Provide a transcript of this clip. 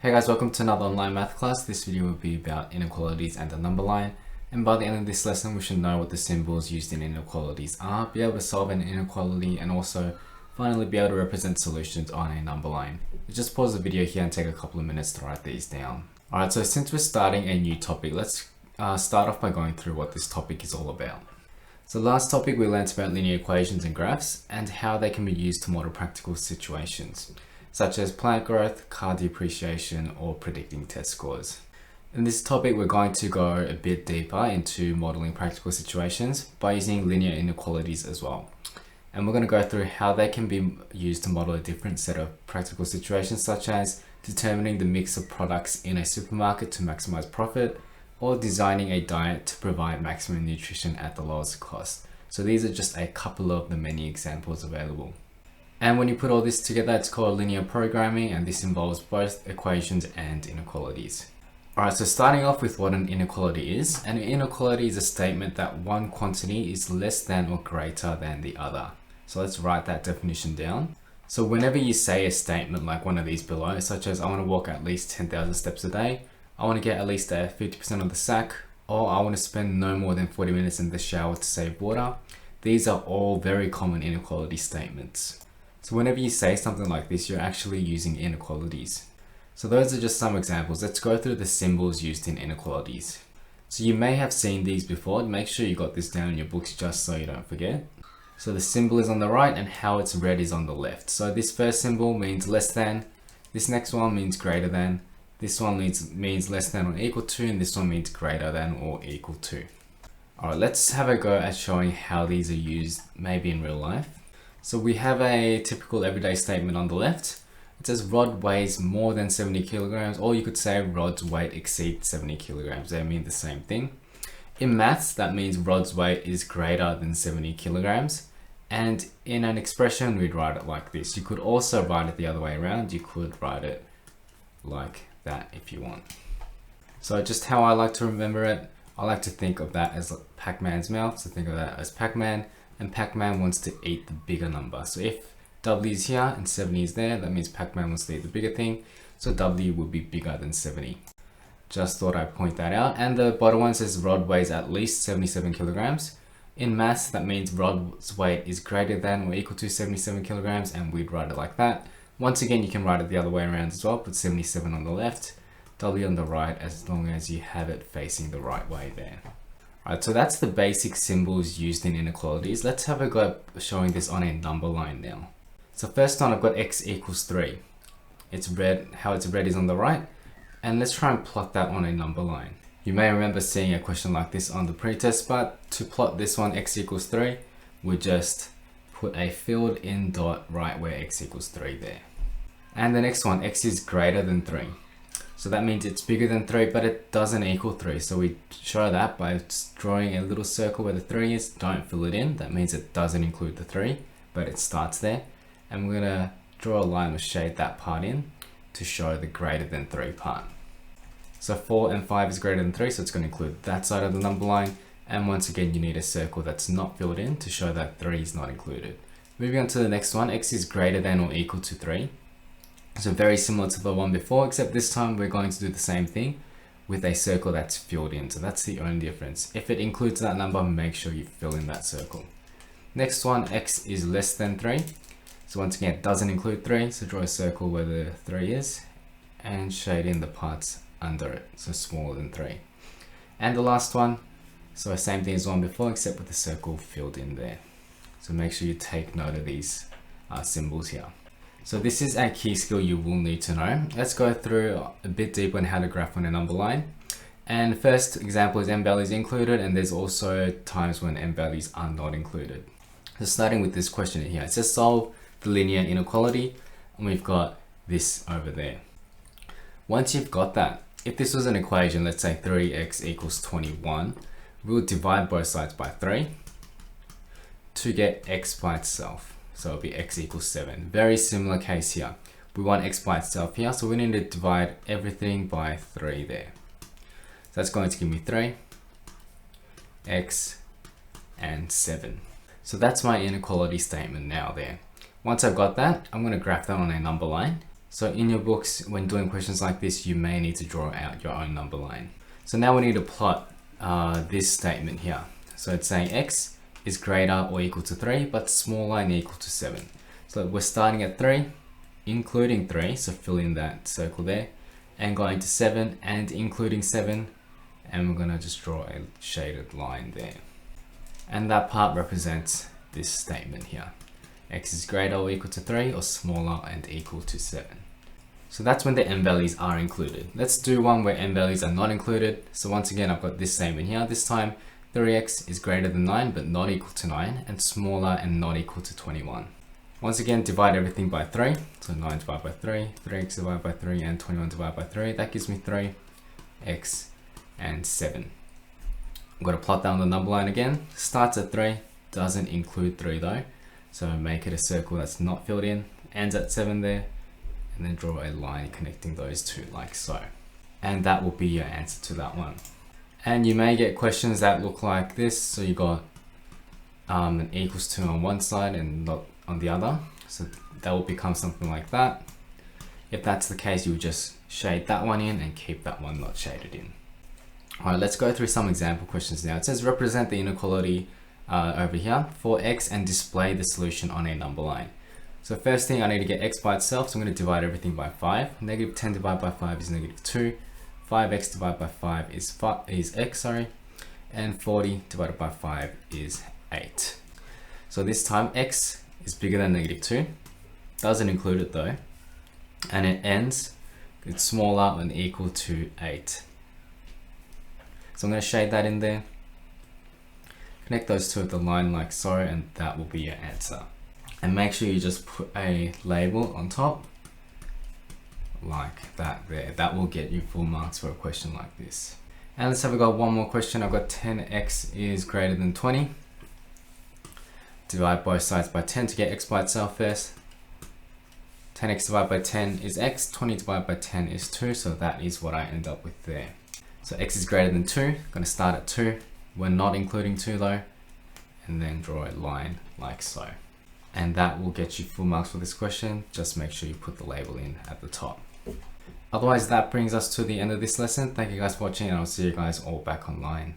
Hey guys, welcome to another online math class. This video will be about inequalities and the number line. And by the end of this lesson, we should know what the symbols used in inequalities are, be able to solve an inequality, and also finally be able to represent solutions on a number line. Just pause the video here and take a couple of minutes to write these down. Alright, so since we're starting a new topic, let's start off by going through what this topic is all about. So last topic we learned about linear equations and graphs and how they can be used to model practical situations, such as plant growth, car depreciation, or predicting test scores. In this topic, we're going to go a bit deeper into modeling practical situations by using linear inequalities as well. And we're going to go through how they can be used to model a different set of practical situations, such as determining the mix of products in a supermarket to maximize profit, or designing a diet to provide maximum nutrition at the lowest cost. So these are just a couple of the many examples available. And when you put all this together, it's called linear programming, and this involves both equations and inequalities. Alright, so starting off with what an inequality is. An inequality is a statement that one quantity is less than or greater than the other. So let's write that definition down. So whenever you say a statement like one of these below, such as I want to walk at least 10,000 steps a day, I want to get at least 50% of the sack, or I want to spend no more than 40 minutes in the shower to save water, these are all very common inequality statements. So whenever you say something like this, you're actually using inequalities. So those are just some examples. Let's go through the symbols used in inequalities. So you may have seen these before. Make sure you got this down in your books just so you don't forget. So the symbol is on the right and how it's read is on the left. So this first symbol means less than. This next one means greater than. This one means less than or equal to, and this one means greater than or equal to. Alright, let's have a go at showing how these are used maybe in real life. So we have a typical everyday statement on the left. It says rod weighs more than 70 kilograms, or you could say rod's weight exceeds 70 kilograms. They mean the same thing. In maths, that means rod's weight is greater than 70 kilograms. And in an expression, we'd write it like this. You could also write it the other way around. You could write it like that if you want. So just how I like to remember it, I like to think of that as Pac-Man's mouth. So think of that as Pac-Man. And Pac-Man wants to eat the bigger number. So if W is here and 70 is there, that means Pac-Man wants to eat the bigger thing. So W will be bigger than 70. Just thought I'd point that out. And the bottom one says rod weighs at least 77 kilograms. In maths, that means rod's weight is greater than or equal to 77 kilograms, and we'd write it like that. Once again, you can write it the other way around as well. Put 77 on the left, W on the right, as long as you have it facing the right way there. Alright, so that's the basic symbols used in inequalities. Let's have a go at showing this on a number line now. So first one, I've got x equals 3. It's read, how it's read is on the right. And let's try and plot that on a number line. You may remember seeing a question like this on the pretest, but to plot this one, x equals 3, we just put a filled in dot right where x equals 3 there. And the next one, x is greater than 3. So that means it's bigger than 3, but it doesn't equal 3. So we show that by drawing a little circle where the 3 is. Don't fill it in. That means it doesn't include the 3, but it starts there. And we're going to draw a line or shade that part in to show the greater than 3 part. So 4 and 5 is greater than 3, so it's going to include that side of the number line. And once again, you need a circle that's not filled in to show that 3 is not included. Moving on to the next one, x is greater than or equal to 3. So very similar to the one before, except this time we're going to do the same thing with a circle that's filled in. So that's the only difference. If it includes that number, make sure you fill in that circle. Next one, x is less than 3. So once again, it doesn't include 3. So draw a circle where the 3 is and shade in the parts under it. So smaller than 3. And the last one, so same thing as the one before, except with the circle filled in there. So make sure you take note of these symbols here. So this is a key skill you will need to know. Let's go through a bit deeper on how to graph on a number line. And the first example is m values included, and there's also times when m values are not included. So starting with this question here, it says solve the linear inequality, and we've got this over there. Once you've got that, if this was an equation, let's say 3x equals 21, we'll divide both sides by 3 to get x by itself. So it'll be x equals 7. Very similar case here. We want x by itself here, so we need to divide everything by 3 there. So that's going to give me 3, x, and 7. So that's my inequality statement now there. Once I've got that, I'm going to graph that on a number line. So in your books, when doing questions like this, you may need to draw out your own number line. So now we need to plot this statement here. So it's saying x is greater or equal to 3, but smaller and equal to 7. So we're starting at 3, including 3, so fill in that circle there, and going to 7 and including 7, and we're going to just draw a shaded line there. And that part represents this statement here. X is greater or equal to 3 or smaller and equal to 7. So that's when the end values are included. Let's do one where end values are not included. So once again, I've got this statement here. This time 3x is greater than 9 but not equal to 9, and smaller and not equal to 21. Once again, divide everything by 3. So 9 divided by 3, 3x divided by 3, and 21 divided by 3. That gives me 3x and 7. I'm going to plot down the number line again. Starts at 3, doesn't include 3 though. So make it a circle that's not filled in, ends at 7 there, and then draw a line connecting those two like so. And that will be your answer to that one. And you may get questions that look like this. So you got an equals to on one side and not on the other. So that will become something like that. If that's the case, you would just shade that one in and keep that one not shaded in. All right, let's go through some example questions now. It says represent the inequality over here for x and display the solution on a number line. So first thing, I need to get x by itself, so I'm going to divide everything by 5. Negative 10 divided by 5 is negative 2. 5x divided by 5 is x, and 40 divided by 5 is 8. So this time x is bigger than negative 2, doesn't include it though, and it ends, it's smaller and equal to 8. So I'm going to shade that in there, connect those two with the line like so, and that will be your answer. And make sure you just put a label on top like that there. That will get you full marks for a question like this. And let's have a go one more question. I've got 10x is greater than 20. Divide both sides by 10 to get x by itself first. 10x divided by 10 is x, 20 divided by 10 is 2, so that is what I end up with there. So x is greater than 2, going to start at 2. We're not including 2 though, and then draw a line like so. And that will get you full marks for this question. Just make sure you put the label in at the top. Otherwise, that brings us to the end of this lesson. Thank you guys for watching, and I'll see you guys all back online.